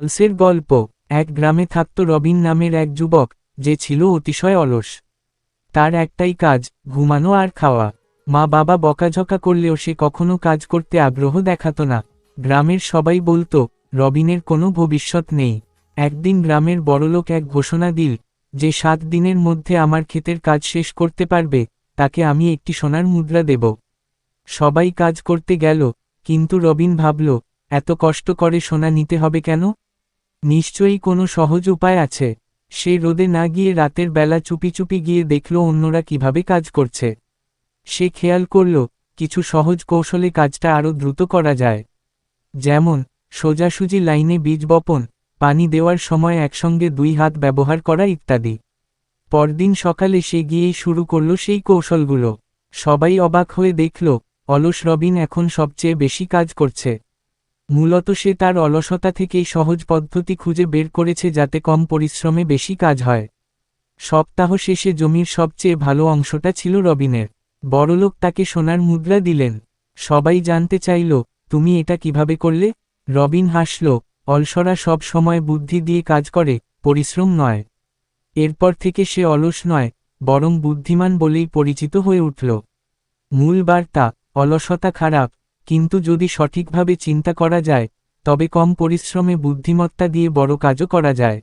অলসের গল্প। এক গ্রামে থাকত রবিন নামের এক যুবক, যে ছিল অতিশয় অলস। তার একটাই কাজ, ঘুমানো আর খাওয়া। মা বাবা বকাঝকা করলেও সে কখনো কাজ করতে আগ্রহ দেখাত না। গ্রামের সবাই বলতো, রবিনের কোনো ভবিষ্যৎ নেই। একদিন গ্রামের বড়লোক এক ঘোষণা দিল, যে 7 দিনের মধ্যে আমার ক্ষেতের কাজ শেষ করতে পারবে, তাকে আমি একটি সোনার মুদ্রা দেব। সবাই কাজ করতে গেল, কিন্তু রবিন ভাবল, এত কষ্ট করে সোনা নিতে হবে কেন? নিশ্চয়ই কোনো সহজ উপায় আছে। সে রোদে না গিয়ে রাতের বেলা চুপি চুপি গিয়ে দেখল অন্যরা কিভাবে কাজ করছে। সে খেয়াল করল, কিছু সহজ কৌশলে কাজটা আরও দ্রুত করা যায়। যেমন, সোজাসুজি লাইনে বীজ বপন, পানি দেওয়ার সময় একসঙ্গে 2 হাত ব্যবহার করা ইত্যাদি। পরদিন সকালে সে গিয়েই শুরু করল সেই কৌশলগুলো। সবাই অবাক হয়ে দেখল, অলস রবিন এখন সবচেয়ে বেশি কাজ করছে। মূলত সে তার অলসতা থেকেই সহজ পদ্ধতি খুঁজে বের করেছে যাতে কম পরিশ্রমে বেশি কাজ হয়। সপ্তাহ শেষে জমির সবচেয়ে ভালো অংশটা ছিল রবিনের। বড়লোক তাকে সোনার মুদ্রা দিলেন। সবাই জানতে চাইল, তুমি এটা কিভাবে করলে? রবিন হাসল, অলসরা সব সময় বুদ্ধি দিয়ে কাজ করে, পরিশ্রম নয়। এরপর থেকে সে অলস নয়, বরং বুদ্ধিমান বলেই পরিচিত হয়ে উঠল। মূল বার্তা, অলসতা খারাপ, কিন্তু যদি সঠিকভাবে চিন্তা করা যায়, তবে কম পরিশ্রমে বুদ্ধিমত্তা দিয়ে বড় কাজও করা যায়।